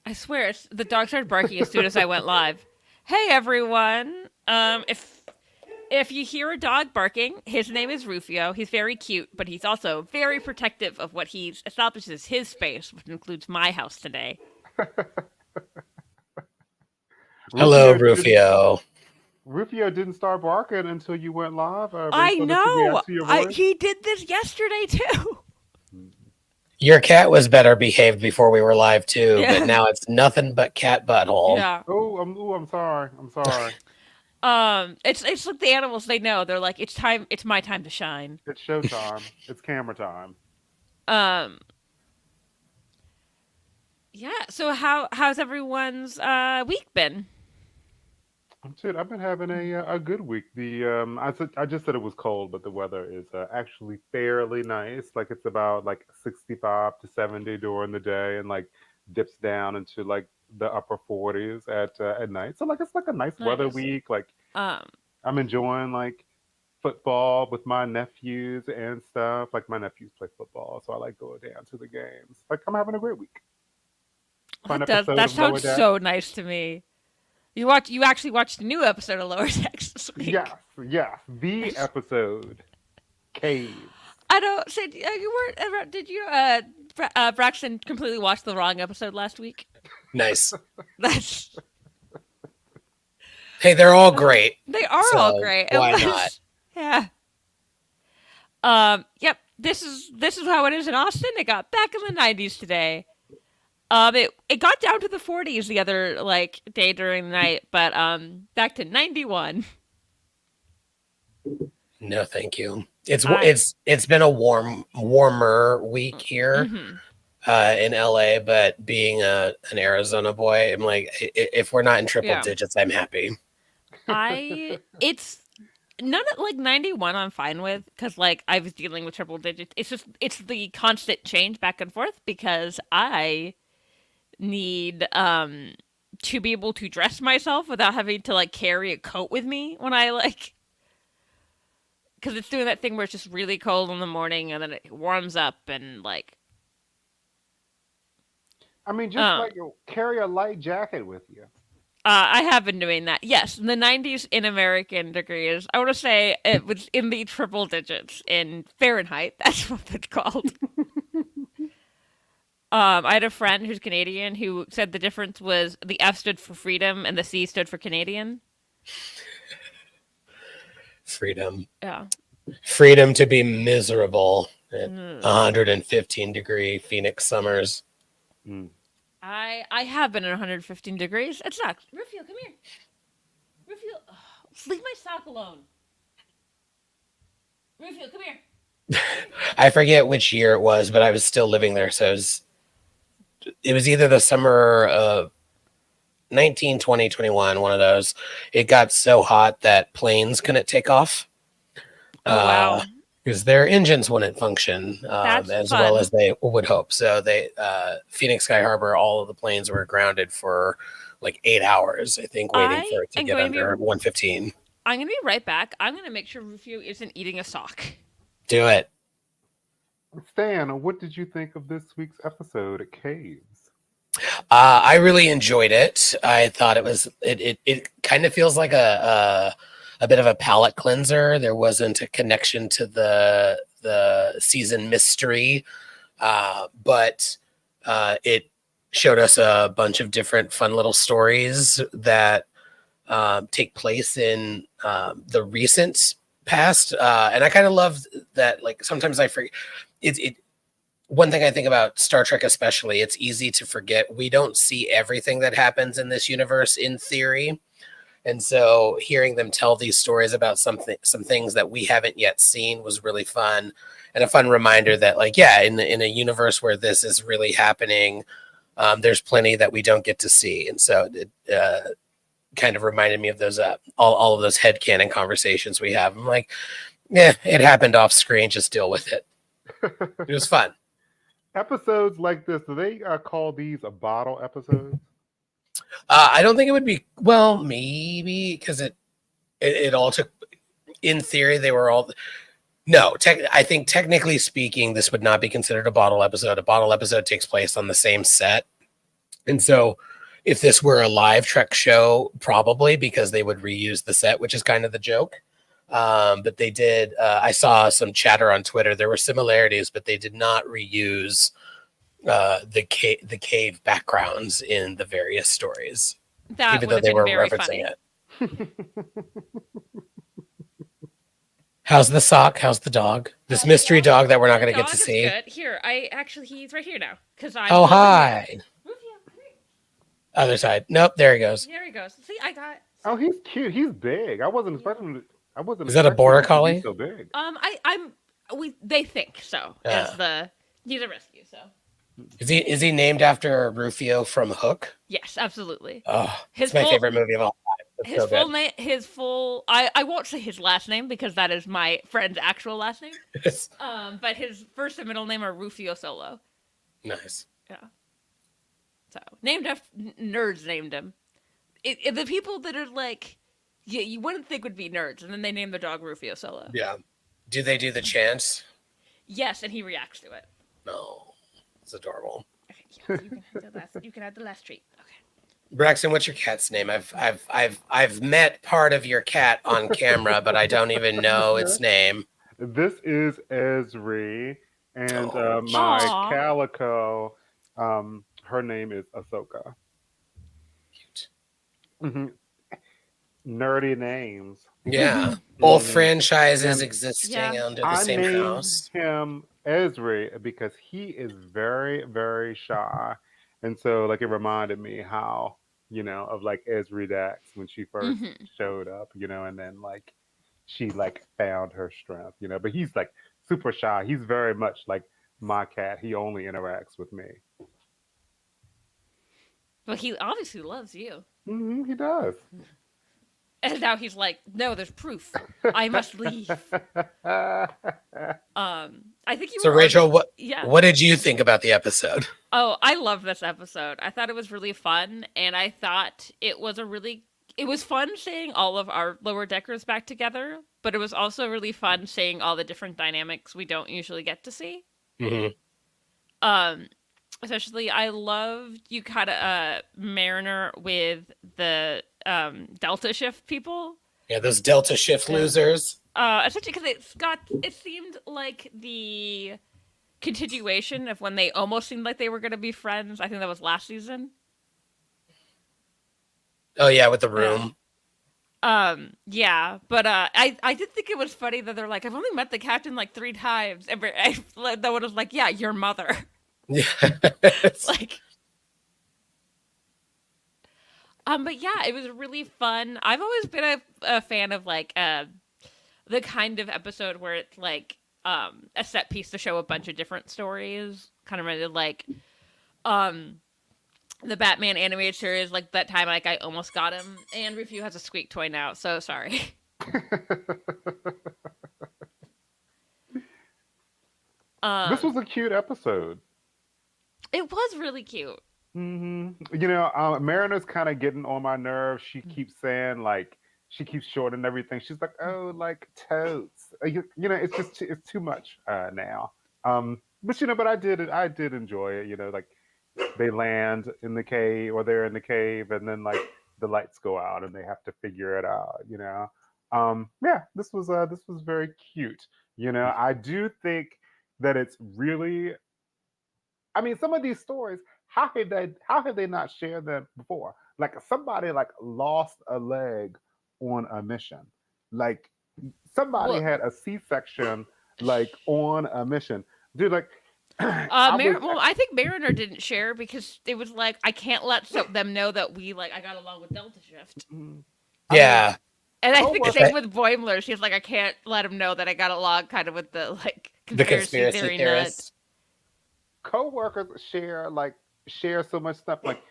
I swear, the dog started barking as soon as I went live. Hey everyone! If you hear a dog barking, his name is Rufio. He's very cute, but he's also very protective of what he establishes as his space, which includes my house today. Hello, Rufio didn't Rufio. Rufio didn't start barking until you went live, I so that you know. react to your voice. He did this yesterday too. Your cat was better behaved before we were live too, but Yeah. now it's nothing but cat butthole. Yeah. I'm sorry. I'm sorry. It's like the animals. They know. They're like, it's time. It's my time to shine. It's showtime. It's camera time. Um. Yeah. So how's everyone's week been? Shit, I've been having a good week. I just said it was cold, but the weather is actually fairly nice. Like it's about like 65 to 70 during the day, and like dips down into like the upper 40s at night. So like it's like a nice weather Nice. week. Like Um. I'm enjoying like football with my nephews and stuff. Like my nephews play football, so I like going down to the games. Like I'm having a great week. Fun episode That of Lower sounds Deck. so nice to me. You actually watched a new episode of Lower Decks this week. Yes, yes, the episode Caves. I don't say you weren't ever. Did you? Braxton completely watched the wrong episode last week. Nice. That's Hey, they're all great, they are all so great. It why not? was yeah. Yep. This is how it is in Austin. It got back in the 90s today. It got down to the 40s the other like day during the night, but back to 91. No, thank you. It's I it's been a warmer week here mm-hmm. in LA, but being an Arizona boy, I'm like, if we're not in triple Yeah. digits, I'm happy. I it's none of like 91 I'm fine with because like I was dealing with triple digits. It's the constant change back and forth because I need to be able to dress myself without having to like carry a coat with me when I like because it's doing that thing where it's just really cold in the morning and then it warms up and like I mean, just um like carry a light jacket with you. I have been doing that. Yes, in the 90s in American degrees. I want to say it was in the triple digits in Fahrenheit. That's what it's called. I had a friend who's Canadian who said the difference was the F stood for freedom and the C stood for Canadian. Freedom, Yeah. freedom to be miserable at Mm. 115-degree Phoenix summers. Mm. I have been at 115 degrees. It's not. Rufio, come here. Rufio, leave my sock alone. Rufio, come here. I forget which year it was, but I was still living there, so it was either the summer of 19, 20, 21, one of those. It got so hot that planes couldn't take off Oh wow, because their engines wouldn't function that's as well fun. as they would hope. So they Phoenix Sky Harbor, all of the planes were grounded for like 8 hours, I think, waiting I for it to am get going to under be. 115. I'm going to be right back. I'm going to make sure Rufio isn't eating a sock. Do it. Stan, what did you think of this week's episode, Caves? I really enjoyed it. I thought it kind of feels like a bit of a palate cleanser. There wasn't a connection to the season mystery, but it showed us a bunch of different fun little stories that take place in the recent past, and I kind of love that. Like sometimes I forget it. One thing I think about Star Trek, especially, it's easy to forget we don't see everything that happens in this universe in theory. And so hearing them tell these stories about some things that we haven't yet seen was really fun and a fun reminder that like, yeah, in a universe where this is really happening, there's plenty that we don't get to see. And so it kind of reminded me of those, all of those headcanon conversations we have. I'm like, yeah, it happened off screen. Just deal with it. It was fun. Episodes like this, do they call these a bottle episodes? I don't think it would be, well, maybe because it all took, in theory, they were all, no, I think technically speaking, this would not be considered a bottle episode. A bottle episode takes place on the same set. And so if this were a live Trek show, probably because they would reuse the set, which is kind of the joke. But they did. I saw some chatter on Twitter. There were similarities, but they did not reuse the cave backgrounds in the various stories, That even would though have they been were very referencing funny. it. How's the sock? How's the dog? This mystery dog that we're not The going to get to dog is see. good. Here, he's right here now because I'm Oh, holding him. hi. Other side. Nope, there he goes. There he goes. See, I got. Oh, he's cute. He's big. I wasn't expecting. I wasn't Is that a expecting border him to be collie? so big. I'm. They think so. Yeah. He's a rescue. So. Is he named after Rufio from Hook? Yes, absolutely. Oh, His it's my full- favorite movie of all time. It's His so full good. name, his full. I won't say his last name because that is my friend's actual last name. But his first and middle name are Rufio Solo. Nice. Yeah. So named after nerds named him. The people that are like, yeah, you wouldn't think would be nerds, and then they name the dog Rufio Solo. Yeah. Do they do the chants? Yes, and he reacts to it. No. It's adorable. Okay, yes, you can have the last treat. Okay. Braxton, what's your cat's name? I've met part of your cat on camera, but I don't even know its name. This is Esri, and Oh, my Aw. calico. Her name is Ahsoka. cute. hmm Nerdy names. Yeah. Both Mhm. franchises And existing Yeah. under the I same named house. him Esri because he is very, very shy. And so like it reminded me how, of like Esri Dax when she first Mm-hmm. showed up, and then like she like found her strength. But he's like super shy. He's very much like my cat. He only interacts with me. Well, he obviously loves you. He does. And now he's like, no, there's proof. I must leave. I think you So were already. Rachel, Yeah. what did you think about the episode? Oh, I love this episode. I thought it was really fun, and I thought it was fun seeing all of our lower deckers back together, but it was also really fun seeing all the different dynamics we don't usually get to see. Mm-hmm. Um, Especially I loved you kind of Mariner with the Delta shift people. Yeah, those Delta shift losers. Especially because it seemed like the continuation of when they almost seemed like they were going to be friends. I think that was last season. Oh yeah, with the room. Yeah, but I did think it was funny that they're like, I've only met the captain like 3 times. And that one was like, yeah, your mother. Yeah. Like, but yeah, it was really fun. I've always been a fan of like the kind of episode where it's like a set piece to show a bunch of different stories. Kind of reminded like the Batman animated series, like that time like I almost got him. And Review has a squeak toy now, so sorry. This was a cute episode. It was really cute. Mariner's kind of getting on my nerves. She keeps saying like she keeps shortening everything. She's like, oh, like totes. It's just it's too much now. But I did enjoy it. Like they land in the cave or they're in the cave, and then like the lights go out and they have to figure it out. Yeah, this was very cute. I do think that it's really. I mean, some of these stories, how have they not shared them before? Like somebody like lost a leg on a mission. Like somebody Well, had a C-section like on a mission. Dude, like I was Well, I think Mariner didn't share because it was like I can't let them know that I got along with Delta Shift. I mean, Yeah. And I think coworkers same with Boimler. She's like, I can't let him know that I got along kind of with the like The conspiracy conspiracy theory nut. theorists. co-workers share so much stuff like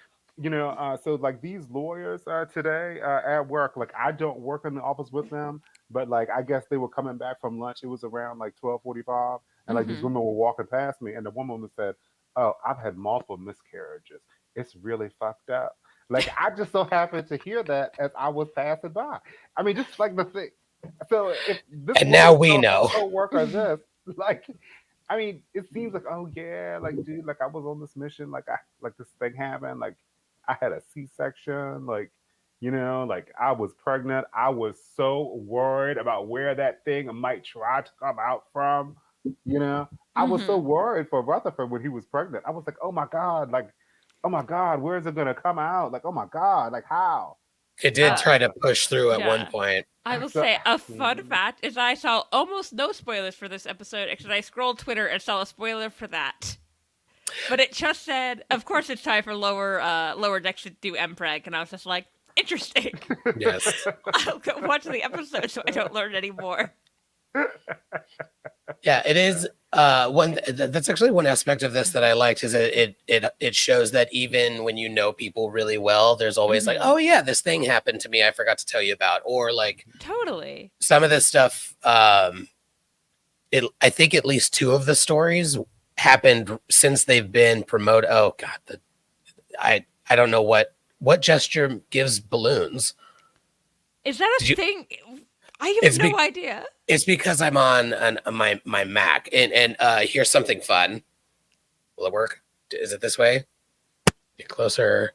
so like these lawyers today at work, like I don't work in the office with them, but like I guess they were coming back from lunch. It was around like 12:45, and like these Hmm. women were walking past me, and the woman said, oh, I've had multiple miscarriages. It's really fucked up. Like I just so happened to hear that as I was passing by. I mean, just like the thing. So if this And now woman we tells her know. co-worker this, like I mean, it seems like, oh yeah, like dude, like I was on this mission, like I like this thing happened, like I had a C-section, like like I was pregnant. I was so worried about where that thing might try to come out from. You know, I was so Mm-hmm. worried for Rutherford when he was pregnant. I was like, oh my god, where is it gonna come out? Like, oh my god, like how? It did Uh, try to push through at one yeah. point. I will So, say a fun mhm. fact is I saw almost no spoilers for this episode because I scrolled Twitter and saw a spoiler for that. But it just said, of course, it's time for lower decks to do Mpreg, and I was just like, interesting. Yes. I'll go watch the episode so I don't learn anymore. Yeah, it is. That's actually one aspect of this that I liked is that it shows that even when you know people really well, there's always like, Mm-hmm. oh yeah, this thing happened to me I forgot to tell you about, or like Totally. some of this stuff. I think at least two of the stories happened since they've been promoted. Oh god, I don't know what gesture gives balloons. Is that Did a you? thing? I have It's no idea. it's because I'm on my Mac and here's something fun. Will it work? Is it this way? Get closer.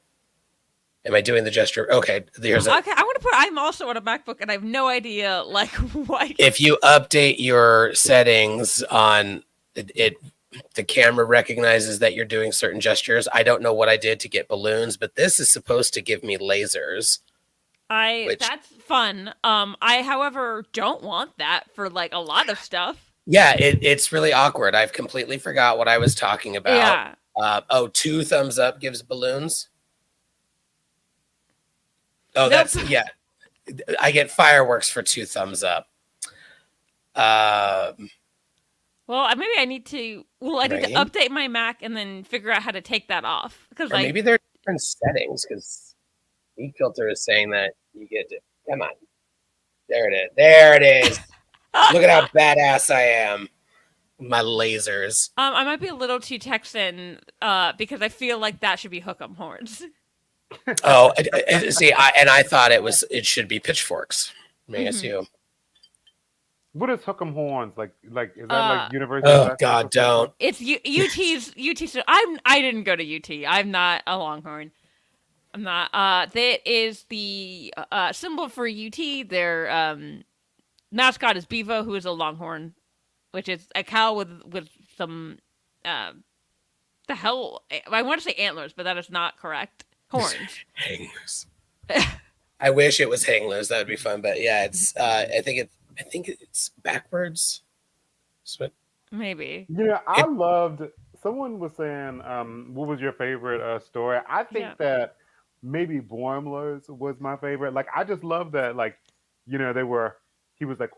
Am I doing the gesture? Okay, here's a. Okay, I want to put. I'm also on a MacBook, and I have no idea, like, what. If you update your settings on it, the camera recognizes that you're doing certain gestures. I don't know what I did to get balloons, but this is supposed to give me lasers. Which, That's fun. I, however, don't want that for like a lot of stuff. yeah, it's really awkward. I've completely forgot what I was talking about. Yeah. Two thumbs up gives balloons. Oh, Nope. that's yeah. I get fireworks for two thumbs up. Um, Well, maybe I need to. Well, I need to Rain, update my Mac and then figure out how to take that off because or I. maybe there are different settings because heat filter is saying that you get to. Come on, there it is. There it is. Look at how badass I am. My lasers. I might be a little too Texan, because I feel like that should be hook 'em horns. Oh, see, I thought it should be pitchforks. May I Hmm. assume. What is Hook'em Horns like? Like is that like Uh, University of Oh Texas God, or something? don't. it's UT's. So I didn't go to UT. I'm not a Longhorn. I'm not. That is the symbol for UT. Their mascot is Bevo, who is a Longhorn, which is a cow with some uh, the hell. I want to say antlers, but that is not correct. Horns. Hang loose. I wish it was hang loose. That would be fun. But yeah, it's. I think it's backwards. So Maybe. Yeah, I it. loved. Someone was saying, what was your favorite story? I Yeah. think that maybe Boimler's was my favorite. Like, I just love that. Like, they were. He was like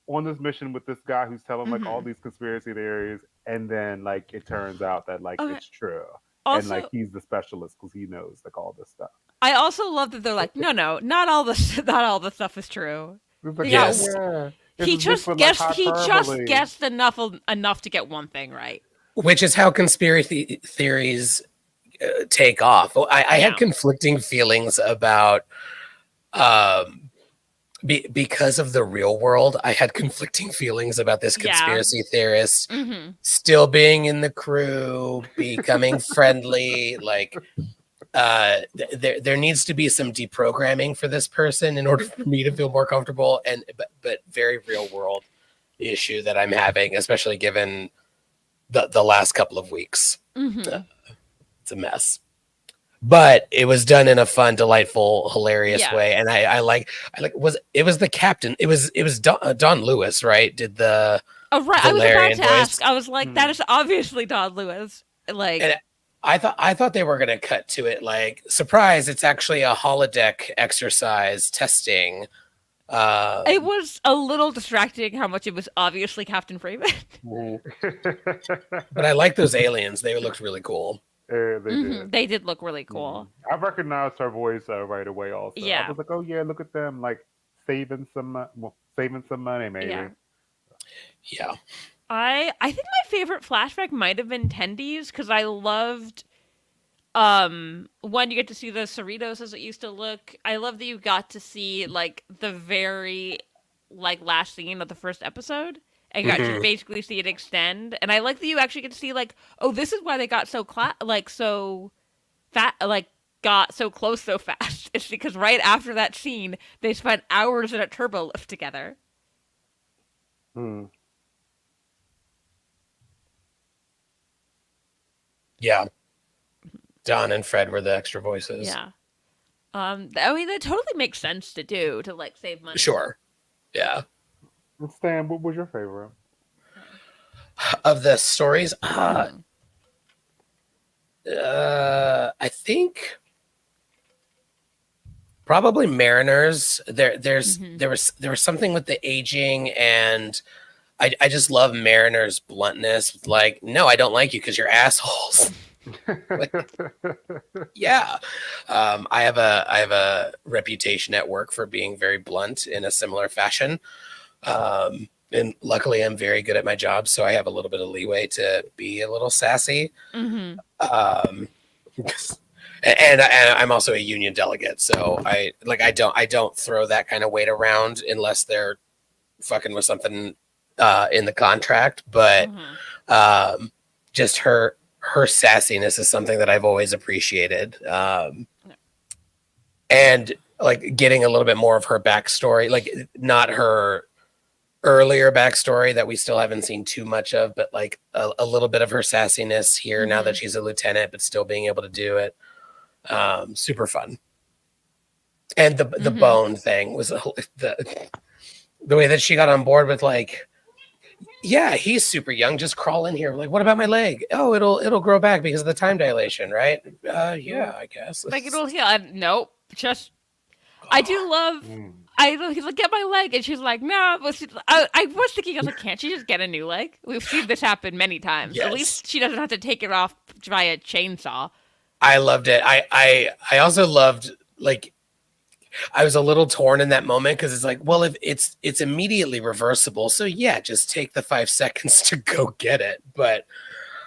on this mission with this guy who's telling like all Hmm. these conspiracy theories, and then like it turns out that like Okay. it's true, and like Also, he's the specialist because he knows like all this stuff. I also love that they're like, no, not all the not all the stuff is true. It's like, They oh got Yes, yeah, this he is just just for like guessed he just hyperbole. guessed enough to get one thing right. which is how conspiracy theories take off. I had Yeah. conflicting feelings about um, because of the real world. I had conflicting feelings about this Yeah. conspiracy theorist Hmm. still being in the crew, becoming friendly. Like there needs to be some deprogramming for this person in order for me to feel more comfortable. And but very real world issue that I'm having, especially given the last couple of weeks. Uh, Hmm. it's a mess. But it was done in a fun, delightful, hilarious Yeah. way, and I like was the captain. It was Don Lewis, right? Did the Oh right. I was about Valerian to voice, ask. I was like, that Hmm. is obviously Don Lewis. Like and I thought they were gonna cut to it like surprise. It's actually a holodeck exercise testing. it Um, was a little distracting how much it was obviously Captain Freeman. but I like those aliens. They looked really cool. They did. They did look really Mhm. cool. I recognized her voice right away. Also, I Yeah. was like, "Oh yeah, look at them! Like saving some money, Yeah. maybe." Yeah, I think my favorite flashback might have been Tendies because I loved one, you get to see the Cerritos as it used to look. I love that you got to see like the very like last scene of the first episode and got to Hmm. basically see it extend. And I like that you actually get to see like, oh, this is why they got so so fat, like got so close so fast. It's because right after that scene, they spent hours in a turbo lift together. Hmm. Yeah, Don and Fred were the extra voices. Yeah. I mean, that totally makes sense to do to like save money. Sure. Yeah. And Stan, what was your favorite? Of the stories, Mm-hmm. I think probably Mariners. Mm-hmm. There was something with the aging, and I just love Mariners' bluntness. Like, no, I don't like you because you're assholes. Like, yeah, I have a reputation at work for being very blunt in a similar fashion. And luckily, I'm very good at my job, so I have a little bit of leeway to be a little sassy. Mm-hmm. Um, and I'm also a union delegate, so I don't throw that kind of weight around unless they're fucking with something in the contract. But Mm-hmm. um, just her sassiness is something that I've always appreciated, and like getting a little bit more of her backstory, like not her earlier backstory that we still haven't seen too much of, but like a little bit of her sassiness here now Mm-hmm. that she's a lieutenant, but still being able to do it. Super fun. And the Mm-hmm. bone thing was the way that she got on board with like, yeah, he's super young. Just crawl in here. Like, what about my leg? Oh, it'll grow back because of the time dilation, right? Yeah, I guess. Like it'll heal. Nope. Just I do love. Hmm. He's like, get my leg, and she's like, no. But I was thinking, I was like, can't she just get a new leg? We've seen this happen many times. At Yes, least she doesn't have to take it off via chainsaw. I loved it. I also loved like I was a little torn in that moment because it's like, well, if it's immediately reversible, so yeah, just take the 5 seconds to go get it. But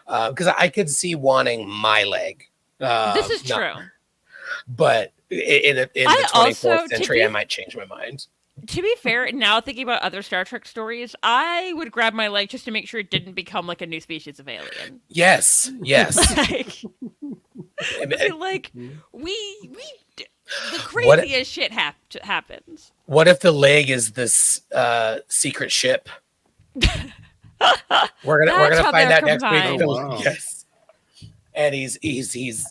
because I could see wanting my leg, This is not, true. but in the I 24th also, century, I might change my mind. to be fair, now thinking about other Star Trek stories, I would grab my leg just to make sure it didn't become like a new species of alien. Yes, yes. Like, I feel like we the What craziest shit happens. what if the leg is this secret ship? We're That's gonna how find they're out next week. Oh combined. wow. Yes, and he's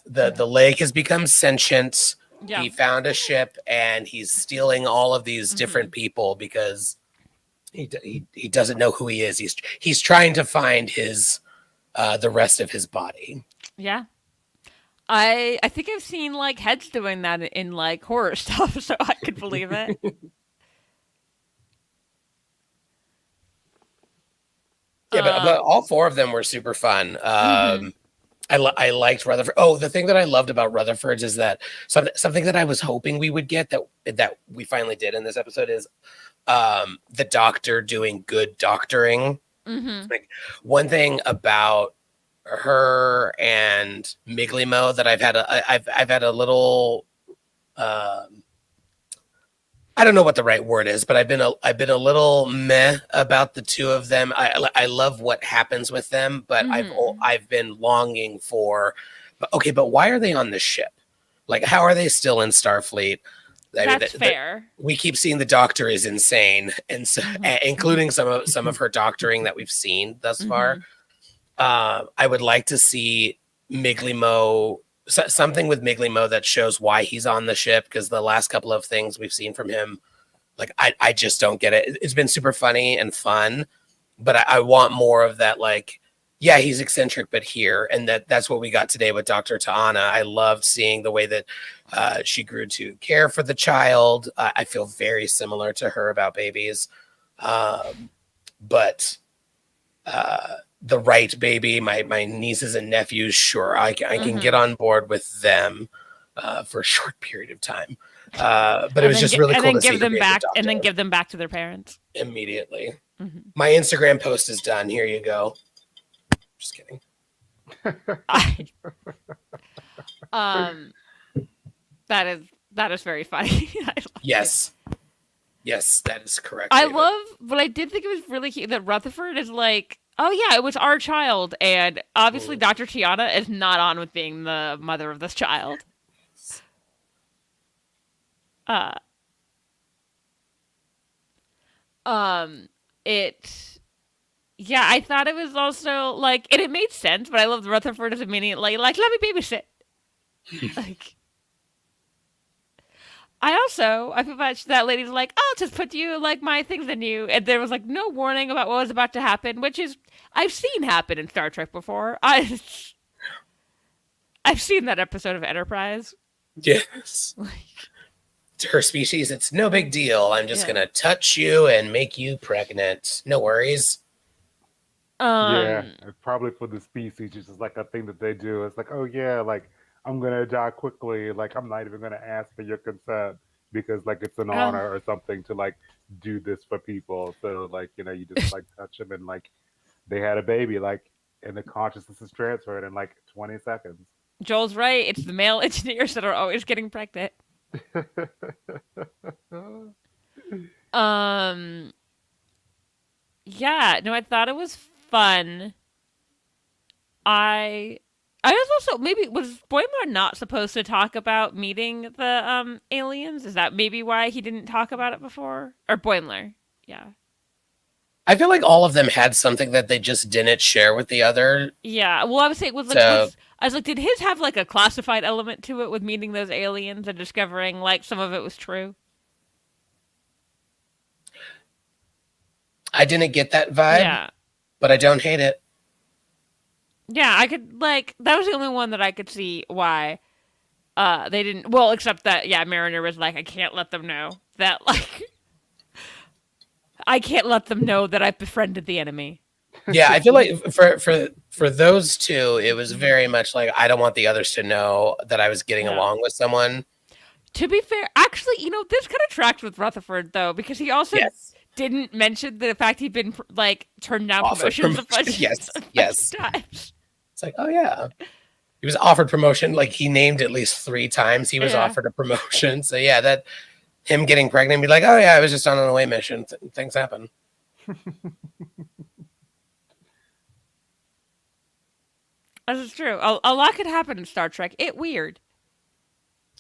the leg has become sentient. Yeah. He found a ship and he's stealing all of these Mm-hmm. different people because he doesn't know who he is. He's trying to find his the rest of his body. Yeah. I think I've seen like heads doing that in like horror stuff, so I could believe it. Yeah, but Um. all four of them were super fun. Mm-hmm. I liked Rutherford. Oh, the thing that I loved about Rutherford's is that something that I was hoping we would get that we finally did in this episode is the doctor doing good doctoring. Mm-hmm. Like one thing about her and Miglimo that I've had a little I don't know what the right word is, but I've been a little meh about the two of them. I love what happens with them, but Mm-hmm. I've been longing for. But okay, but why are they on the ship? Like, how are they still in Starfleet? I mean, That's fair. we keep seeing the Doctor is insane, and so, Mm-hmm. including some of her doctoring that we've seen thus far. Mm-hmm. I would like to see Miglimo something with Miglimo that shows why he's on the ship because the last couple of things we've seen from him, like I just don't get it. It's been super funny and fun, but I want more of that. Like, yeah, he's eccentric, but here and that's what we got today with Dr. Ta'ana. I loved seeing the way that she grew to care for the child. I feel very similar to her about babies, but the right baby, my nieces and nephews, sure, I can get Mm-hmm. on board with them for a short period of time. But it was just really And cool then to see give her them be a good back, and then doctor give them back to their parents. immediately. Mm-hmm. My Instagram post is done. Here you go. Just kidding. I, um, that is very funny. I love it. Yes. Yes, that is correct, I David. love, but I did think it was really cute that Rutherford is like, oh yeah, it was our child, and obviously Mm. Dr. Tiana is not on with being the mother of this child. Uh, um, it, yeah, I thought it was also like, and it made sense, but I love Rutherford is immediately like, let me babysit. Like, I feel bad that lady's like, I'll just put you like my things in you, and there was like no warning about what was about to happen, which is I've seen happen in Star Trek before. I've seen that episode of Enterprise. Yes. Like, To her species, it's no big deal. I'm just yeah. gonna touch you and make you pregnant. No worries. Yeah, Um. and probably for the species, it's just like a thing that they do. It's like, oh yeah, like I'm gonna die quickly. Like I'm not even gonna ask for your consent because like it's an Oh, honor or something to like do this for people. So like you just like touch them and like they had a baby like and the consciousness is transferred in like 20 seconds. Joel's right. It's the male engineers that are always getting pregnant. Um. Yeah. No, I thought it was fun. I. I was also maybe was Boimler not supposed to talk about meeting the aliens? Is that maybe why he didn't talk about it before? Or Boimler? Yeah. I feel like all of them had something that they just didn't share with the other. Yeah. Well, I would say it was like So was I was like, did his have like a classified element to it with meeting those aliens and discovering like some of it was true? I didn't get that vibe, Yeah. but I don't hate it. Yeah, I could like that was the only one that I could see why they didn't well, except that yeah, Mariner was like, I can't let them know that like I can't let them know that I befriended the enemy. Yeah, I feel like for those two, it was very much like I don't want the others to know that I was getting Yeah. along with someone. To be fair, actually, this kind of tracked with Rutherford though, because he also Yes, didn't mention the fact he'd been like turned down offered promotions promotion. Yes, a bunch of yes. times. It's like, oh yeah, he was offered promotion. Like he named at least 3 times he was Yeah. offered a promotion. So yeah, that him getting pregnant, be like, oh yeah, I was just on an away mission. Things happen. This is true. A lot could happen in Star Trek. It weird.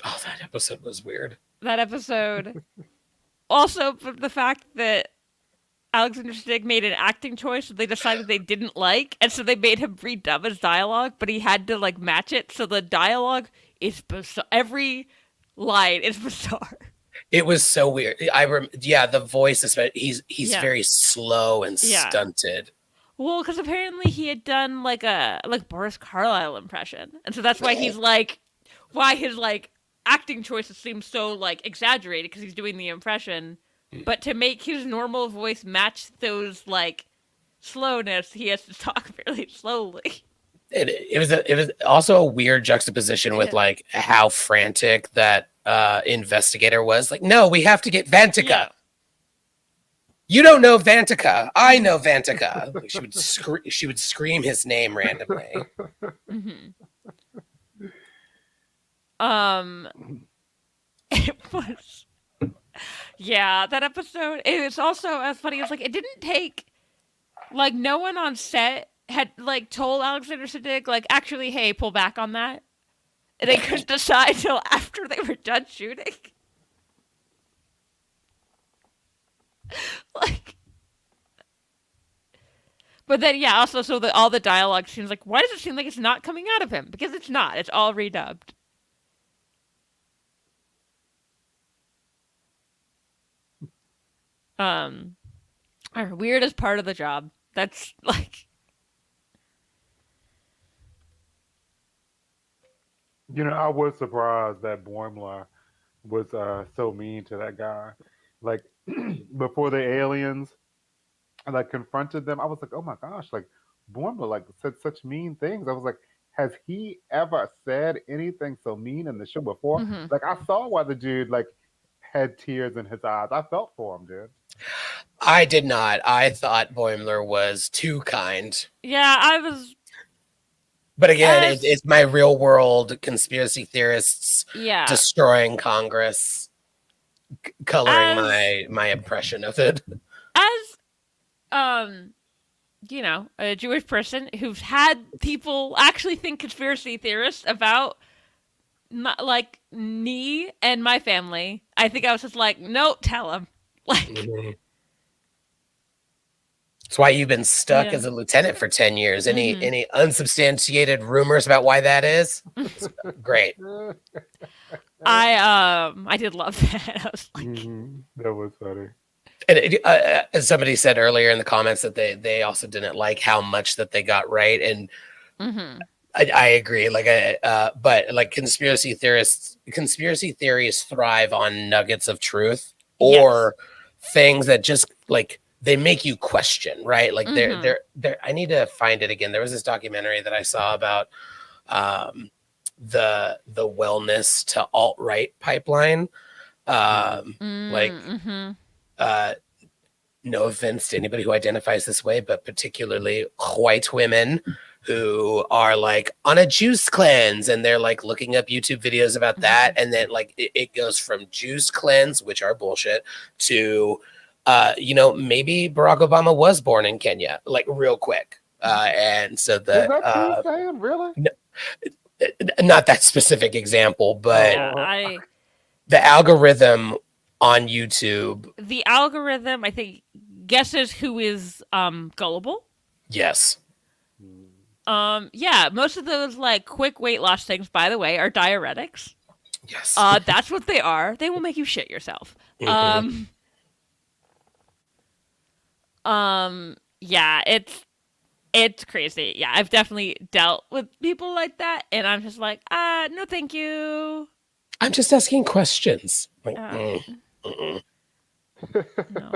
Oh, that episode was weird. That episode. Also, the fact that Alexander Stig made an acting choice that they decided they didn't like, and so they made him redub his dialogue, but he had to like match it. So the dialogue is bizarre. Every line is bizarre. It was so weird. Yeah, the voice is he's Yeah, very slow and yeah. stunted. Well, because apparently he had done like a like Boris Carlyle impression, and so that's why he's like, why his like acting choices seem so like exaggerated because he's doing the impression, but to make his normal voice match those like slowness, he has to talk fairly slowly. It was also a weird juxtaposition with Yeah, like how frantic that investigator was. Like, no, we have to get yeah. Vantika. You don't know Vantika. I know Vantika. Like, she would scream his name randomly. hmm Um, it was yeah that episode. It was also as funny as like it didn't take like no one on set had like told Alexander Siddig like actually hey pull back on that. And they couldn't decide till after they were done shooting. Like, but then yeah, also so all the dialogue seems like why does it seem like it's not coming out of him? Because it's not. It's all redubbed. Um, weird as part of the job. That's like I was surprised that Boimler was so mean to that guy. Like before the aliens like confronted them, I was like, oh my gosh, like Boimler like said such mean things. I was like, has he ever said anything so mean in the show before? mm-hmm. Like I saw why the dude like had tears in his eyes. I felt for him, dude. I did not. I thought Boimler was too kind. Yeah, I was But again, as it's my real world conspiracy theorists yeah. destroying Congress. coloring As my impression of it. as um a Jewish person who's had people actually think conspiracy theorists about like me and my family, I think I was just like, no, tell them. Like, Mhm. That's why you've been stuck yeah. as a lieutenant for 10 years. Mm-hmm. Any unsubstantiated rumors about why that is? Great. I did love that. I was like, That was funny. And as somebody said earlier in the comments that they also didn't like how much that they got right, and mm-hmm. I agree. Like, but like conspiracy theories thrive on nuggets of truth Yes. or things that just like they make you question, right? Like Mm-hmm. they're. I need to find it again. There was this documentary that I saw about um, the wellness to alt right pipeline. Like, Mm-hmm. uh, no offense to anybody who identifies this way, but particularly white women who are like on a juice cleanse and they're like looking up YouTube videos about that. And then like it goes from juice cleanse, which are bullshit, to, maybe Barack Obama was born in Kenya, like real quick. And so Is that true, Stan? Really? not that specific example, but Yeah, Oh, the algorithm on YouTube. the algorithm I think guesses who is gullible. Yes. Yeah, most of those like quick weight loss things, by the way, are diuretics. Yes. That's what they are. They will make you shit yourself. Mhm. Yeah, it's crazy. Yeah, I've definitely dealt with people like that, and I'm just like, no, thank you. I'm just asking questions. Like, Uh, mm. no.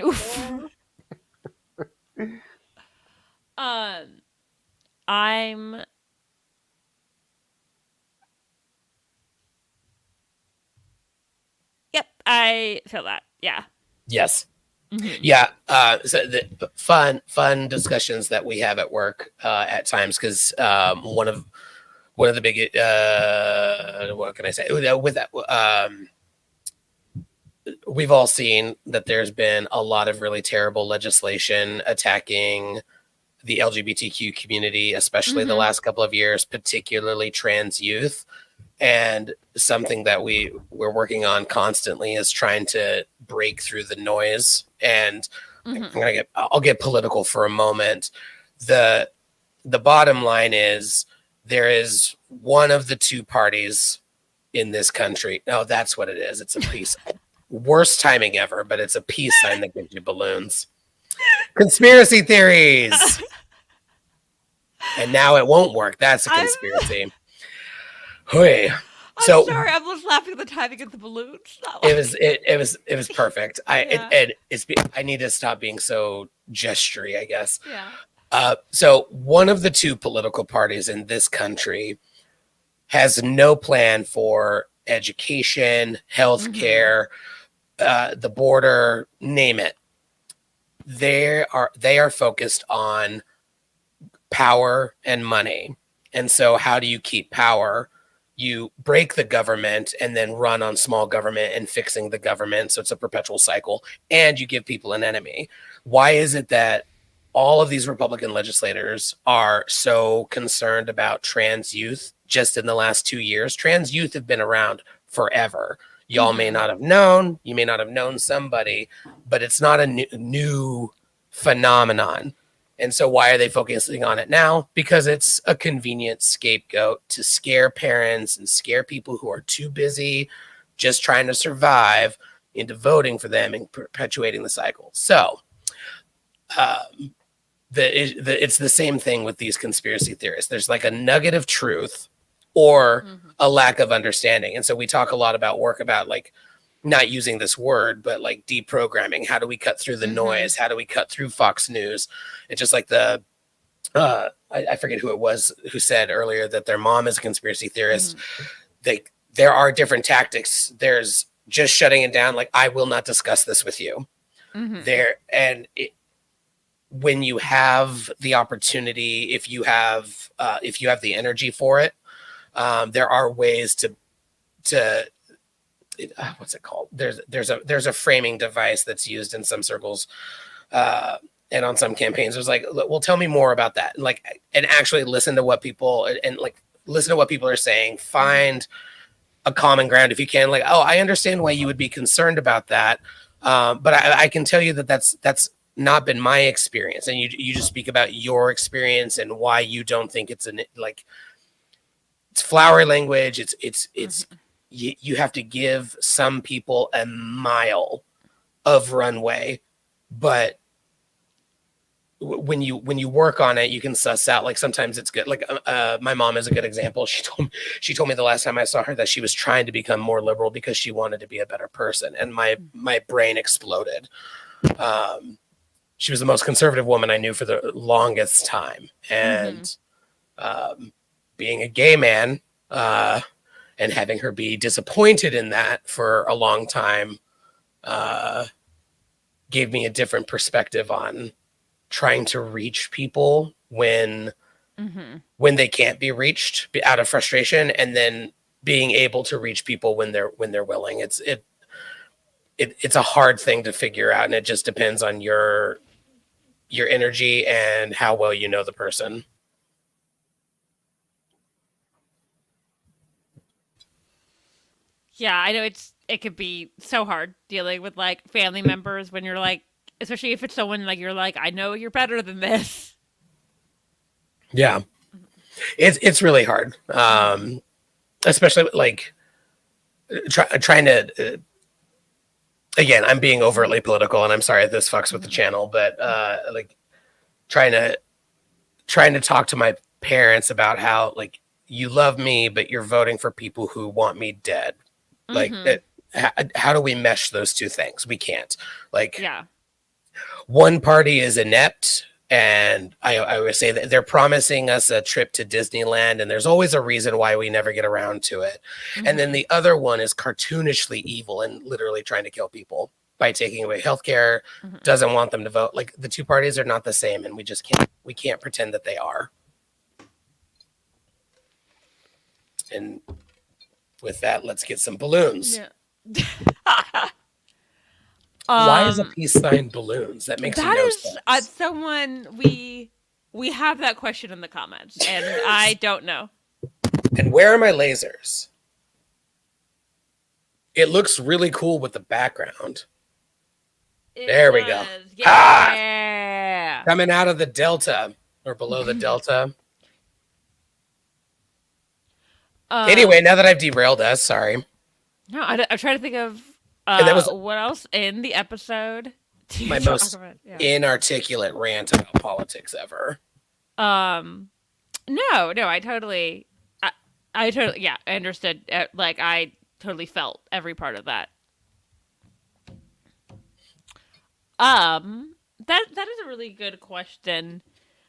Oof. Um, I'm. Yep, I feel that. Yeah. Yes. Mm-hmm. Yeah. So the fun discussions that we have at work at times, because one of the big what can I say with that we've all seen that there's been a lot of really terrible legislation attacking the LGBTQ community, especially the Mm-hmm. last couple of years, particularly trans youth. And something that we're working on constantly is trying to break through the noise. And Mm-hmm. I'll get political for a moment. The bottom line is there is one of the two parties in this country. No, that's what it is. It's a peace. Worst timing ever, but it's a peace sign that gives you balloons. Conspiracy theories. And now it won't work. That's a I'm conspiracy. Hooey. I'm So sorry. I was laughing at the timing of the balloons. Not it like, was it was perfect. yeah. I need to stop being so gestury, I guess. Yeah. So one of the two political parties in this country has no plan for education, healthcare, the border, name it. They are focused on power and money. And so how do you keep power? You break the government and then run on small government and fixing the government. So it's a perpetual cycle. And you give people an enemy. Why is it that all of these Republican legislators are so concerned about trans youth just in the last 2 years? Trans youth have been around forever. Y'all may not have known, you may not have known somebody, but it's not a new phenomenon. And so why are they focusing on it now? Because it's a convenient scapegoat to scare parents and scare people who are too busy just trying to survive into voting for them and perpetuating the cycle. So it's the same thing with these conspiracy theorists. There's like a nugget of truth or a lack of understanding. And so we talk a lot about work about like not using this word, but like deprogramming. How do we cut through the noise? How do we cut through Fox News? It's just like I forget who it was who said earlier that their mom is a conspiracy theorist. There are different tactics. There's just shutting it down. Like, I will not discuss this with you there. And when you have the opportunity, if you have the energy for it, there are ways to what's it called? There's a framing device that's used in some circles, uh, and on some campaigns. It was like, well, tell me more about that, and like, and actually listen to what people and like listen to what people are saying. Find a common ground if you can. Like, oh, I understand why you would be concerned about that, but I can tell you that that's not been my experience, and you just speak about your experience and why you don't think it's like it's flowery language. It's you have to give some people a mile of runway, but when you work on it, you can suss out, like, sometimes it's good. Like, my mom is a good example. She told me the last time I saw her that she was trying to become more liberal because she wanted to be a better person, and my brain exploded. She was the most conservative woman I knew for the longest time, and being a gay man, and having her be disappointed in that for a long time, gave me a different perspective on trying to reach people when they can't be reached out of frustration, and then being able to reach people when they're willing. It's a hard thing to figure out, and it just depends on your energy and how well you know the person. Yeah, I know it could be so hard dealing with like family members when you're like, especially if it's someone like you're like, I know you're better than this. Yeah, it's really hard, especially like trying to. Again, I'm being overtly political, and I'm sorry if this fucks with the channel, but like trying to talk to my parents about how, like, you love me, but you're voting for people who want me dead. Like, how do we mesh those two things? We can't. Like, Yeah. one party is inept, and I always say that they're promising us a trip to Disneyland, and there's always a reason why we never get around to it. And then the other one is cartoonishly evil and literally trying to kill people by taking away healthcare, doesn't want them to vote. Like, the two parties are not the same, and we can't pretend that they are. And with that, let's get some balloons. Yeah. Why is a peace sign balloons? That makes that no is sense. someone we have that question in the comments, and I don't know. And where are my lasers? It looks really cool with the background. There we go. Yeah. Coming out of the delta or below the delta. Anyway, now that I've derailed us, sorry. No, I'm trying to think of And that was what else in the episode to my talk most about. Yeah. inarticulate rant about politics ever. No, I totally, yeah, I understood. Like, I totally felt every part of that. That is a really good question.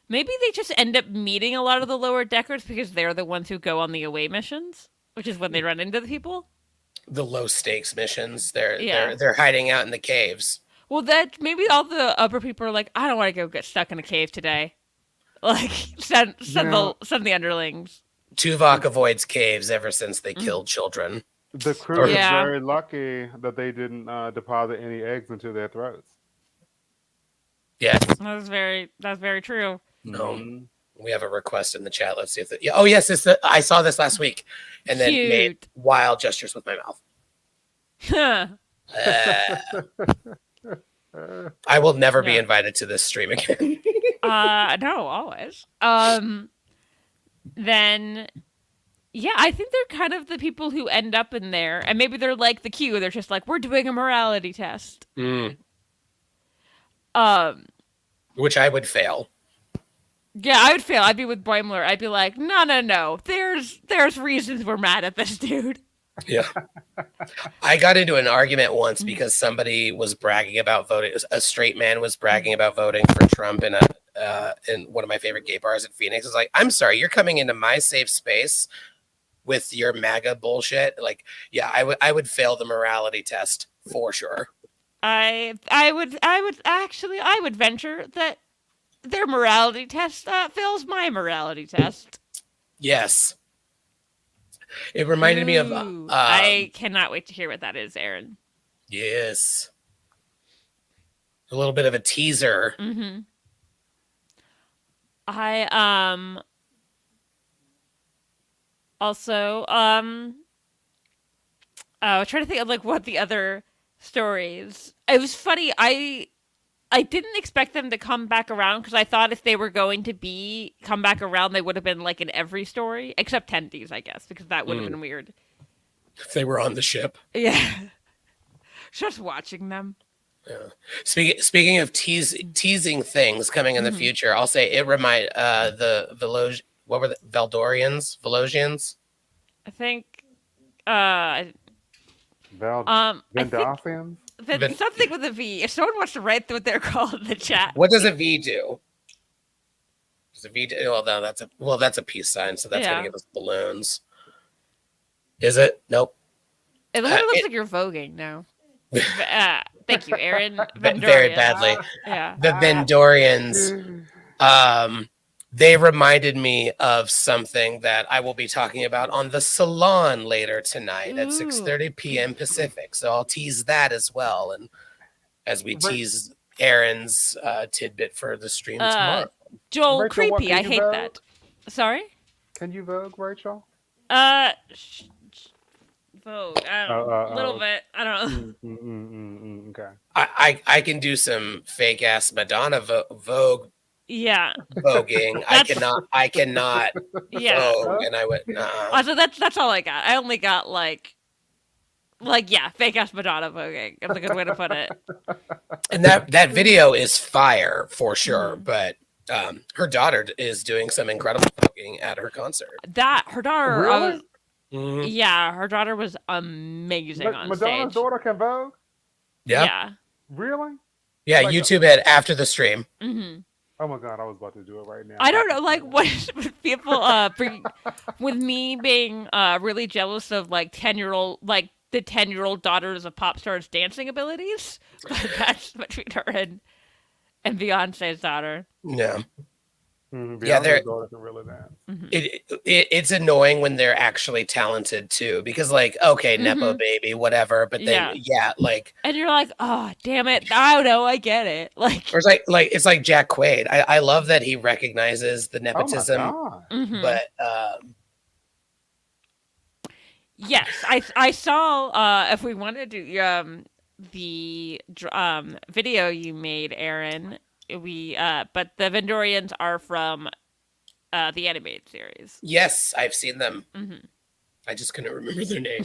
Maybe they just end up meeting a lot of the lower deckers because they're the ones who go on the away missions, which is when they run into the people. The low stakes missions. They're hiding out in the caves. Well, that maybe all the upper people are like, I don't want to go get stuck in a cave today. Like, send the underlings. Tuvok avoids caves ever since they killed children. The crew is very lucky that they didn't deposit any eggs into their throats. Yes. That's very true. No. We have a request in the chat. Let's see if it. Oh yes, I saw this last week, and then made wild gestures with my mouth. I will never be invited to this stream again. No, always. Then, yeah, I think they're kind of the people who end up in there, and maybe they're like the Q. They're just like, we're doing a morality test. Which I would fail. Yeah, I would fail. I'd be with Boimler. I'd be like, no. There's reasons we're mad at this dude. Yeah. I got into an argument once because somebody was bragging about voting. A straight man was bragging about voting for Trump in one of my favorite gay bars in Phoenix. It's like, I'm sorry, you're coming into my safe space with your MAGA bullshit. Like, yeah, I would fail the morality test for sure. I would venture that their morality test fails my morality test. Yes. It reminded me of Ooh, I cannot wait to hear what that is, Aaron. yes, a little bit of a teaser. Mm-hmm. I also I was trying to think of like what the other stories. It was funny. I didn't expect them to come back around because I thought if they were going to be come back around, they would have been like in every story except Tendies, I guess, because that would have been weird. If they were on the ship. Yeah, just watching them. Yeah. Speaking of teasing things coming in the Mhm. future, I'll say it remind the what were the Velosians? I think uh Val I think Vendosians? that something with a V. If someone wants to write what they're called in the chat, What does a V do? Does a V do? Well, no, that's a peace sign, so that's gonna yeah, give us balloons. Is it? Nope. it literally looks It, like you're voguing now. Thank you, Aaron very Vendorian. badly. Yeah. The Vendorians. They reminded me of something that I will be talking about on the salon later tonight at Ooh. 6:30 p.m. Pacific. So I'll tease that as well, and as we Ra- tease Aaron's tidbit for the stream tomorrow. Joel, Rachel, what creepy. can I you hate vogue? that. Sorry. Can you vogue, Rachel? Uh, Vogue. I don't know. Oh, A little bit. I don't know. Okay. I can do some fake ass Madonna Vogue Yeah. voguing. That's I cannot yeah. Vogue, and I would. Also, that's all I got. I only got like yeah, fake ass Madonna voguing. That's a good way to put it. And that video is fire for sure, Mhm. but her daughter is doing some incredible voguing at her concert. That her daughter. Really? Mhm. Yeah, her daughter was amazing on Madonna's stage. daughter can vogue? Yep. Yeah. Really? Yeah, Like, YouTube it after the stream. Hmm. oh my god, I was about to do it right now. I don't know, like what with people bring with me being really jealous of like 10-year-old like the 10-year-old daughters of pop stars dancing abilities. But that's between her and Beyonce's daughter. Yeah. Yeah, Beyonce's daughter can really dance. Hmm. It's annoying when they're actually talented too, because like, okay, Nepo Mhm. baby, whatever, but then like, And you're like, oh damn it, I know, I get it. Like, or it's like Jack Quaid. I love that he recognizes the Oh my nepotism, god. mhm. but Yes, I saw if we wanted to the video you made, Aaron. We but the Vendorians are from the animated series. yes, I've seen them. Hmm. I just couldn't remember their name.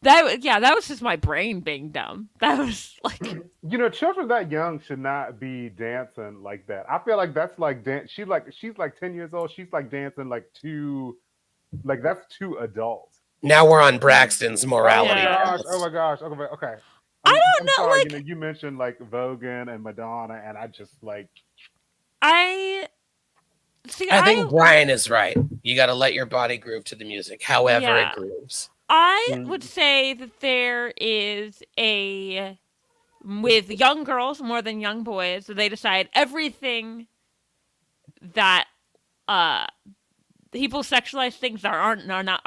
That was just my brain being dumb. That was like You know, children that young should not be dancing like that. I feel like that's like dance. She's like 10 years old. She's like dancing like that's too adult. Now we're on Braxton's morality. Yeah. path. Oh my gosh. Okay. I I'm don't know, sorry. like You mentioned like Vogan and Madonna, and I just like I see. I think Brian is right. You got to let your body groove to the music, however Yeah. it grooves. I would say that there is a with young girls more than young boys. They decide everything that uh people sexualize things that are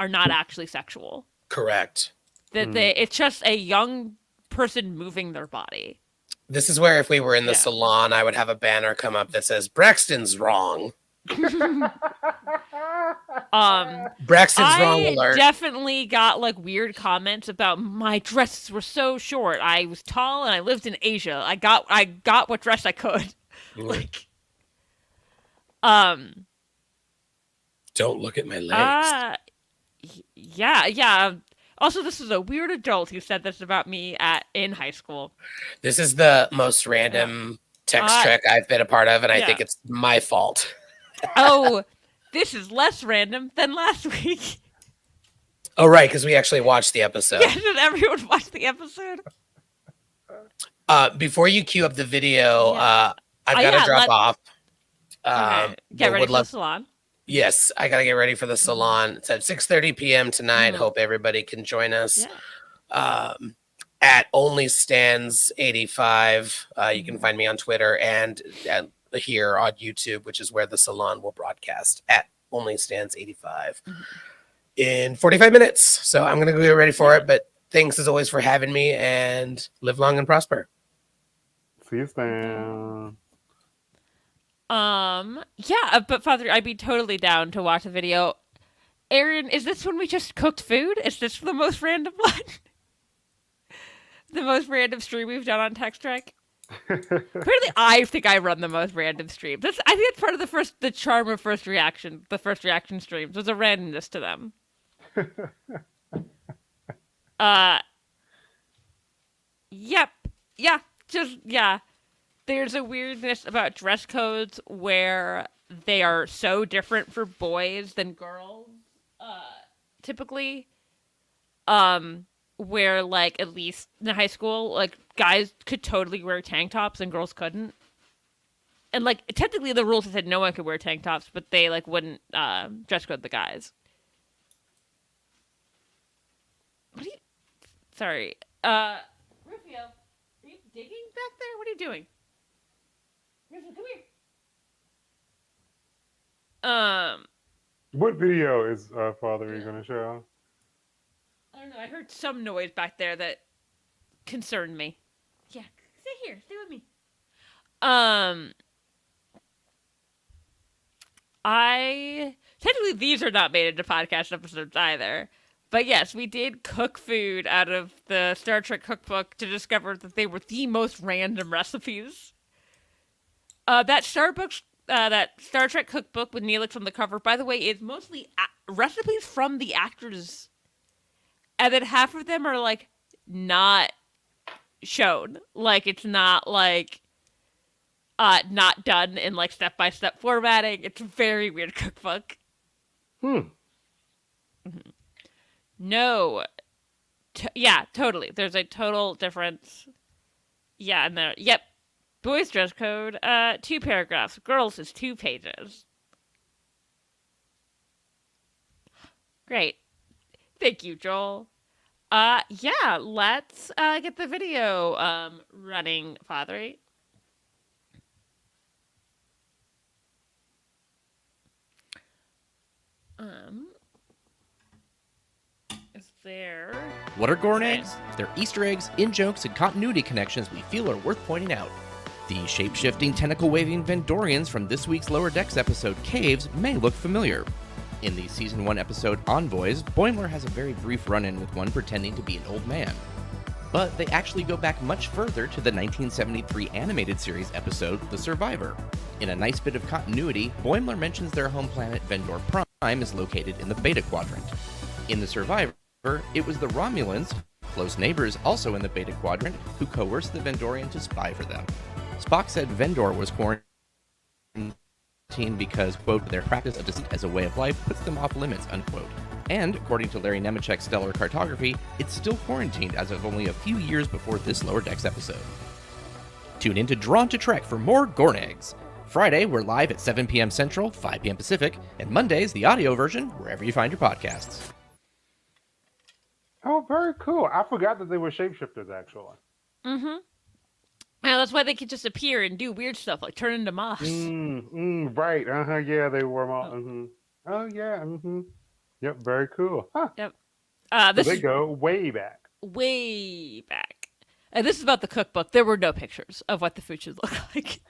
not actually sexual. Correct. That it's just a young person moving their body. This is where if we were in the Yeah. salon, I would have a banner come up that says Braxton's wrong. Braxton's wrong I alert. definitely got like weird comments about my dresses were so short. I was tall and I lived in Asia. I got what dress I could. Like Don't look at my legs. Yeah. Also, this is a weird adult who said this about me in high school. This is the most random Tex-Trek I've been a part of, and I think it's my fault. Oh, this is less random than last week. Oh, right, because we actually watched the episode. Yeah, did everyone watch the episode? Before you queue up the video, Yeah. I've got to drop off. Okay. Get ready for the salon. Yes, I got to get ready for the salon. It's at 6:30 p.m. tonight. Hope everybody can join us. Yeah. At Only Stands 85. You can find me on Twitter and here on YouTube, which is where the salon will broadcast at Only Stands 85. in 45 minutes. So I'm going to go get ready for Yeah. it. But thanks as always for having me, and live long and prosper. See you, Okay. Stan. Yeah, but Father, I'd be totally down to watch a video. Aaron, is this when we just cooked food? Is this the most random one? The most random stream we've done on Tex-Trek? Apparently, I think I run the most random streams. I think it's part of the charm of first reaction. The first reaction streams. There's a randomness to them. Uh, yep, yeah, just yeah. There's a weirdness about dress codes where they are so different for boys than girls. Uh, typically, where like at least in high school, like guys could totally wear tank tops and girls couldn't. And like technically the rules said no one could wear tank tops, but they like wouldn't dress code the guys. What are you? Sorry, Rufio, are you digging back there? What are you doing? Rufio, come here. What video is Father Yeah. you going to show? I don't know. I heard some noise back there that concerned me. Yeah, stay here. Stay with me. Um, I technically these are not made into podcast episodes either. But yes, we did cook food out of the Star Trek cookbook to discover that they were the most random recipes. That Star Trek cookbook with Neelix on the cover, by the way, is mostly recipes from the actors, and then half of them are like not shown. Like it's not like not done in like step by step formatting. It's a very weird cookbook. Hmm. No, yeah, totally. There's a total difference. Yeah, and there. Yep, boys dress code. 2 paragraphs. Girls is 2 pages. Great. Thank you, Joel. Yeah, let's get the video running, Father. Um, is there? What are Gorn Okay. eggs? They're Easter eggs, in-jokes, and continuity connections we feel are worth pointing out. The shape-shifting, tentacle-waving Vendorians from this week's Lower Decks episode, Caves, may look familiar. In the Season 1 episode, Envoys, Boimler has a very brief run-in with one pretending to be an old man. But they actually go back much further to the 1973 animated series episode, The Survivor. In a nice bit of continuity, Boimler mentions their home planet, Vendor Prime, is located in the Beta Quadrant. In The Survivor, it was the Romulans, close neighbors also in the Beta Quadrant, who coerced the Vendorian to spy for them. Spock said Vendor was quarantined because, quote, their practice of deceit as a way of life puts them off limits, unquote. And, according to Larry Nemechek's stellar cartography, it's still quarantined as of only a few years before this Lower Decks episode. Tune in to Drawn to Trek for more Gorn Eggs. Friday, we're live at 7 p.m. Central, 5 p.m. Pacific, and Monday's the audio version wherever you find your podcasts. Oh, very cool. I forgot that they were shapeshifters, actually. Mm-hmm. Yeah, that's why they could just appear and do weird stuff like turn into moss. Right. Yeah, they were all. Oh, yeah. Yep, very cool. Huh. Yep. So This they is go way back. way back. And this is about the cookbook. There were no pictures of what the food should look like.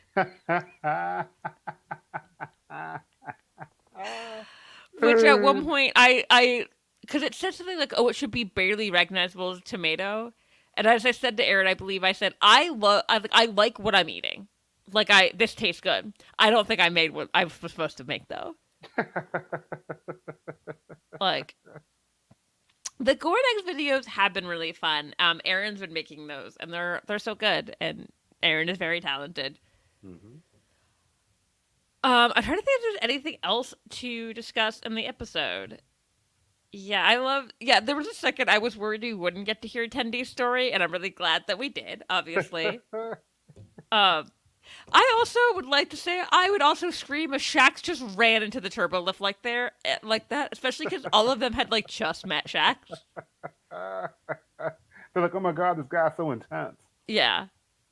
Which at one point I because it said something like, "Oh, it should be barely recognizable as a tomato," and as I said to Aaron, I believe I said, I like what I'm eating. Like this tastes good. I don't think I made what I was supposed to make though. Like the Gorn Eggs videos have been really fun. Aaron's been making those, and they're so good. And Aaron is very talented. Mhm. I'm trying to think if there's anything else to discuss in the episode. Yeah, there was a second I was worried we wouldn't get to hear Tendy's story, and I'm really glad that we did, obviously. I also would like to say I would also scream if Shax just ran into the turbo lift like that, especially because all of them had like just met Shax. They're like, oh my god, this guy's so intense. Yeah.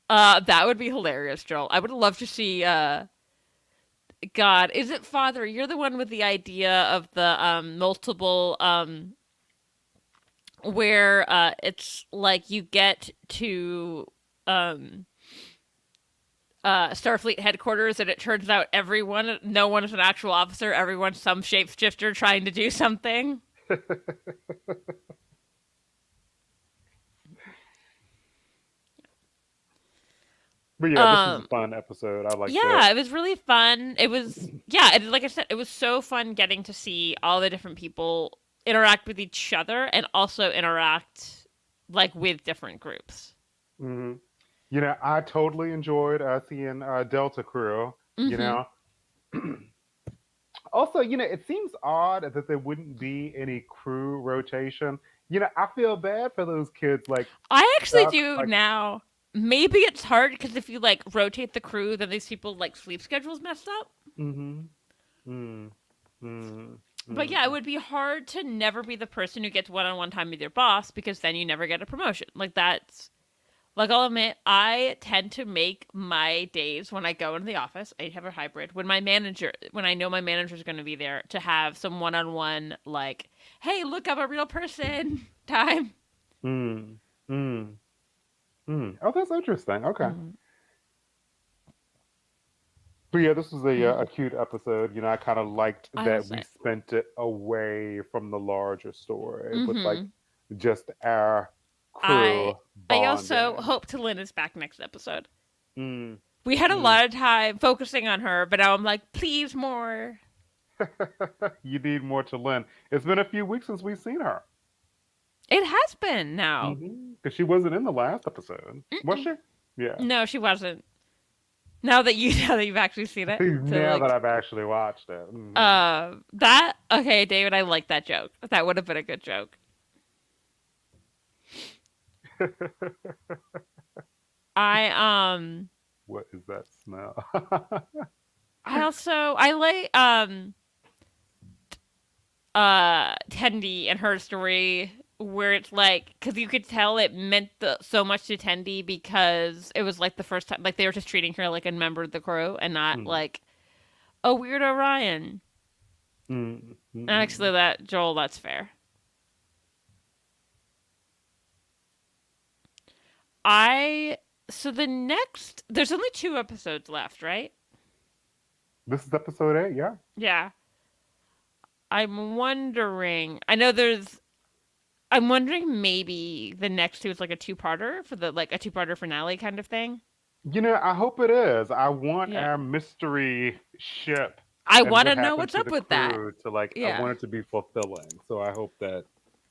That would be hilarious, Joel. I would love to see God, is it Father? You're the one with the idea of the multiple where it's like you get to um Starfleet headquarters, and it turns out no one is an actual officer, everyone's some shapeshifter trying to do something. But yeah, this was a fun episode. I liked it. Yeah, it was really fun. It was, yeah, like I said, it was so fun getting to see all the different people interact with each other and also interact like with different groups. Hmm. You know, I totally enjoyed seeing Delta Crew. You Hmm. know, also, you know, it seems odd that there wouldn't be any crew rotation. You know, I feel bad for those kids like I actually stuck. do Like, now. Maybe it's hard because if you like rotate the crew, then these people like sleep schedules messed up. mm-hmm, mm, mm, But yeah, it mm. would be hard to never be the person who gets one-on-one time with your boss because then you never get a promotion. Like that's like I'll admit, I tend to make my days when I go into the office. I have a hybrid when I know my manager is going to be there to have some one-on-one like, hey, look, I'm a real person time. Mm, mm, mm. Oh, that's interesting. Okay. Mm-hmm. But yeah, this was a Mm-hmm. cute episode. You know, I kind of liked I that also, we spent it away from the larger story with like mm-hmm. just our I crew I also bonding. hope to Lynn is back next episode. Mm, We had a mm. lot of time focusing on her, but now I'm like, please more. You need more to Lynn. It's been a few weeks since we've seen her. It has been now. Because she wasn't in the last episode, was Mm-mm. she? Yeah. No, she wasn't. Now that you've actually seen it, so Now that like, I've actually watched it. Hmm. that okay, David, I like that joke. That would have been a good joke. I What is that smell? I like Tendi and her story where it's like because you could tell it meant so much to Tendi because it was like the first time like they were just treating her like a member of the crew and not Mm, like a weird Orion. mm, Actually, mm, that Joel, that's fair. I so the next there's only 2 episodes left, right? This is episode 8, yeah. Yeah. I'm wondering. I know there's. I'm wondering maybe the next two is like a two-parter for the like a two-parter finale kind of thing. You know, I hope it is. I want Yeah. our mystery ship I and want what to know happened what's to up the with that. crew to like, I Yeah. want it to be fulfilling. So I hope that,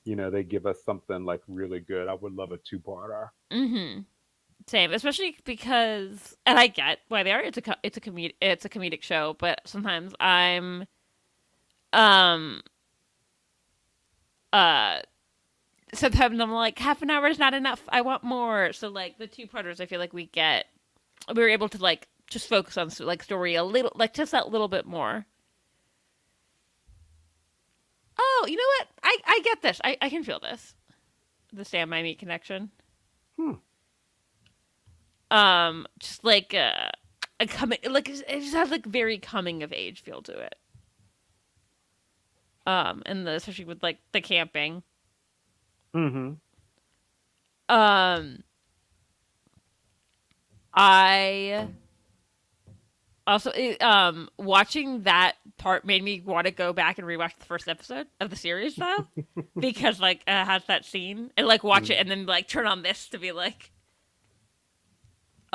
you know, they give us something like really good. I would love a two-parter. Mm-hmm. Same, especially because, and I get why they are. It's a comedic show, but sometimes um uh sometimes I'm like half an hour is not enough. I want more. So like the two parters, I feel like we were able to like just focus on like story a little, like just that little bit more. Oh, you know what? I get this. I can feel this. The Sam by Me connection. Hmm. Just like a coming, like it just has like very coming of age feel to it. And especially with like the camping. Mm-hmm. Um, I also watching that part made me want to go back and rewatch the first episode of the series though, because like it has that scene and like watch it and then like turn on this to be like.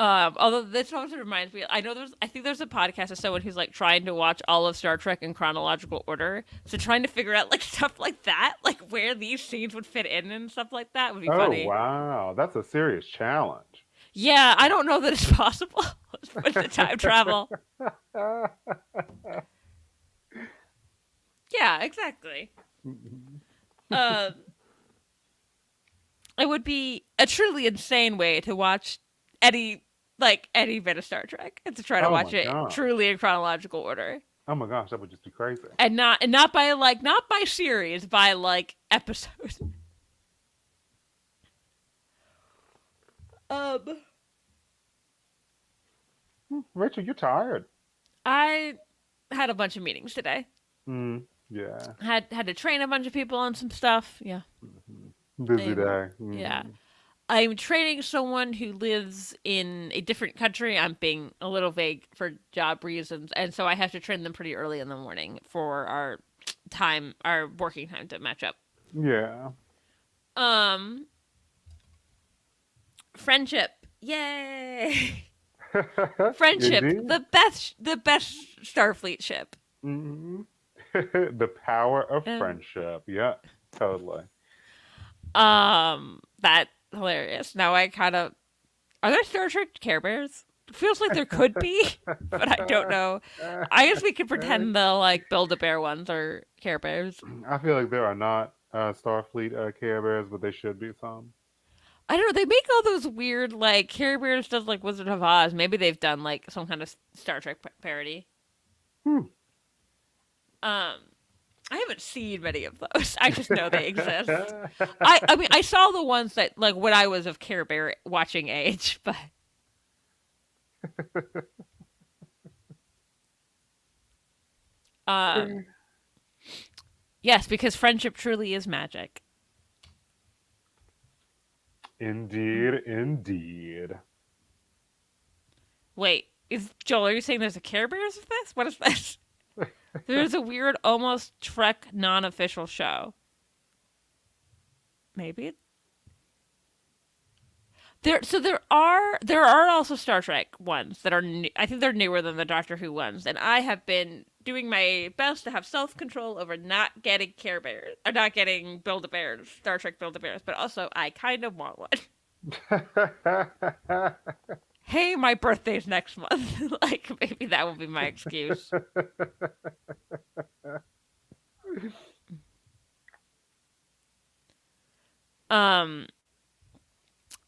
Although this also reminds me, I think there's a podcast of someone who's like trying to watch all of Star Trek in chronological order. So trying to figure out like stuff like that, like where these scenes would fit in and stuff like that would be Oh, funny. wow. That's a serious challenge. Yeah, I don't know that it's possible with the time travel. Yeah, exactly. Um, it would be a truly insane way to watch any bit of Star Trek and to try to Oh my watch it gosh. truly in chronological order. Oh my gosh, that would just be crazy. And not by like not by series, by like episode. Um Rachel, you're tired. I had a bunch of meetings today. Yeah. Had to train a bunch of people on some stuff. Yeah. Busy Um, day. yeah. I'm training someone who lives in a different country. I'm being a little vague for job reasons, and so I have to train them pretty early in the morning for our working time to match up. Yeah. Um, friendship, yay! Friendship, Indeed. the best Starfleet ship. hmm The power of Um, friendship. Yeah, totally. That's hilarious. Now I kind of are there Star Trek Care Bears? It feels like there could be, but I don't know. I guess we could pretend the like Build-A-Bear ones are Care Bears. I feel like there are not Starfleet Care Bears, but there should be some. I don't know. They make all those weird like Care Bears does like Wizard of Oz. Maybe they've done like some kind of Star Trek parody. Hmm. Um, I haven't seen many of those. I just know they exist. I mean I saw the ones that like when I was of Care Bear watching age, but um yes, because friendship truly is magic. Indeed, indeed. Wait, is Joel? Are you saying there's a Care Bears of this? What is this? There's a weird, almost Trek non-official show. Maybe there. So there are also Star Trek ones that are. I think they're newer than the Doctor Who ones, and I have been doing my best to have self-control over not getting Care Bears or not getting Build-A-Bears, Star Trek Build-A-Bears. But also, I kind of want one. Hey, my birthday's next month. Like maybe that will be my excuse. Um,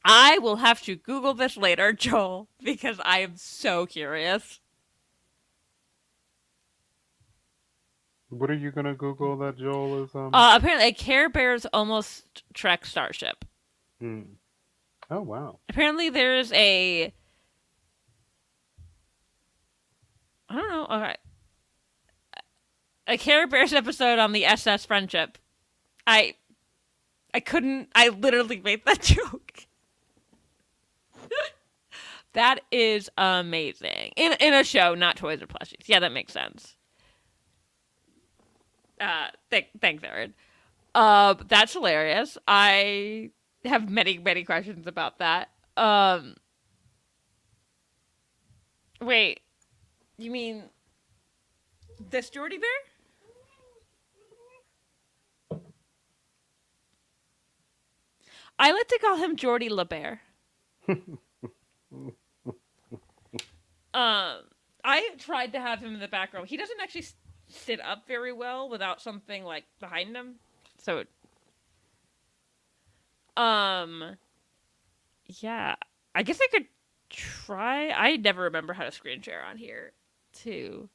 I will have to Google this later, Joel, because I am so curious. What are you gonna Google that Joel is Apparently, a Care Bears almost Trek starship. hmm. Oh wow. Apparently, there's a. I don't know. Okay. A Care Bears episode on the SS Friendship. I. I couldn't. I literally made that joke. That is amazing. In a show, not toys or plushies. Yeah, that makes sense. Thanks, Aaron. That's hilarious. I have many, many questions about that. Wait, you mean this Geordie Bear? I like to call him Geordie LeBear. I tried to have him in the background. He doesn't actually sit up very well without something like behind him. So, yeah, I guess I could try. I never remember how to screen share on here, too.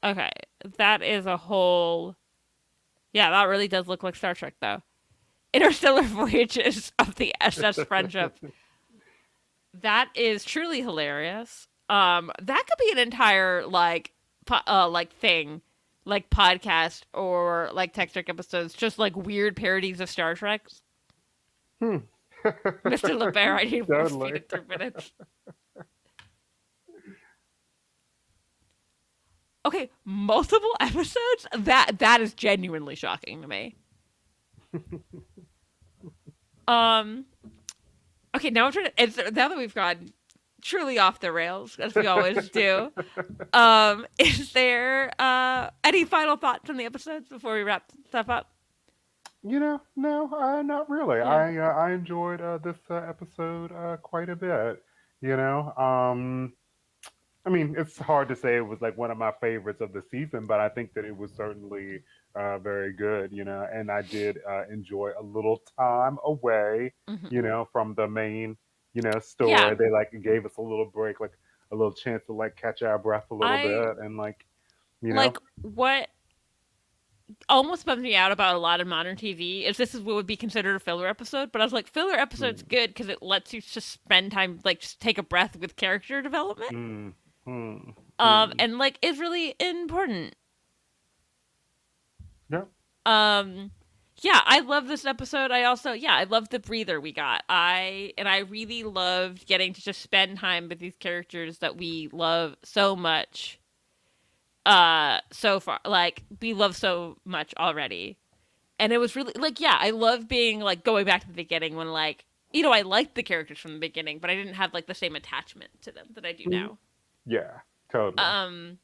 Okay, that is a whole. Yeah, that really does look like Star Trek, though. Interstellar Voyages of the SS Friendship. That is truly hilarious. That could be an entire like thing, like podcast or like Tex-Trek episodes, just like weird parodies of Star Trek. Hmm. Mr. LeBear, I need more speed Totally. in 3 minutes. Okay, multiple episodes? That is genuinely shocking to me. Um. Okay, now I'm trying to. Now that we've gone truly off the rails, as we always do, is there any final thoughts on the episodes before we wrap stuff up? No, not really. Yeah. I enjoyed this episode quite a bit. I mean, it's hard to say it was like one of my favorites of the season, but I think that it was certainly very good. And I did enjoy a little time away, Hmm. from the main, Yeah, story. They like gave us a little break, like a little chance to like catch our breath a little I bit, and like, you know, like what almost bums me out about a lot of modern TV is this is what would be considered a filler episode, but I was like, filler episode's mm, good because it lets you just spend time, like, just take a breath with character development. mm, mm. Mm. and like is really important. Yeah. Um, yeah, I love this episode. I also, yeah, I love the breather we got. I really loved getting to just spend time with these characters that we love so much. So far, like we love so much already, and it was really like, yeah, I love being like going back to the beginning when like I liked the characters from the beginning, but I didn't have like the same attachment to them that I do Mhm. now. Yeah. Totally. Um,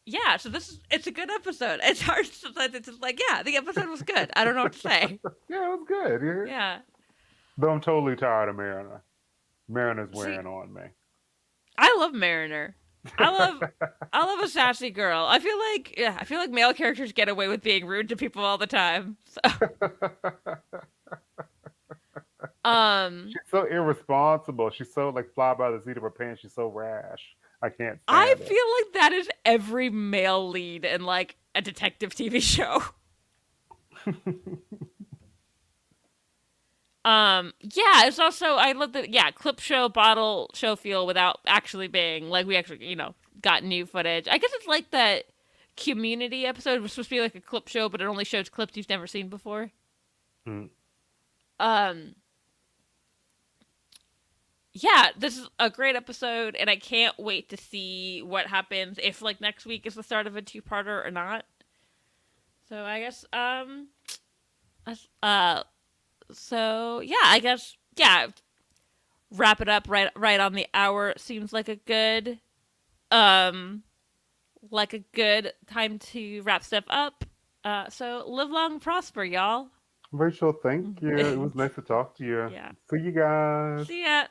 yeah, so it's a good episode. It's hard sometimes. It's just like, yeah, the episode was good. I don't know what to say. Yeah, it was good. Yeah. Yeah. Though I'm totally tired of Mariner. Mariner's See, wearing on me. I love Mariner. I love I love a sassy girl. I feel like male characters get away with being rude to people all the time. So, um, She's so irresponsible. She's so like fly by the seat of her pants. She's so rash. I can't I stand it. feel like that is every male lead in like a detective TV show. Yeah, it's also I love the clip show bottle show feel without actually being like we actually got new footage. I guess it's like that Community episode was supposed to be like a clip show, but it only shows clips you've never seen before. Mm. Um, yeah, this is a great episode, and I can't wait to see what happens if like next week is the start of a two-parter or not. So I guess that's- so yeah, I guess yeah, wrap it up right on the hour seems um like a good time to wrap stuff up. So live long and prosper, y'all. Rachel, thank you. It was nice to talk to you. Yeah. See you guys. See ya.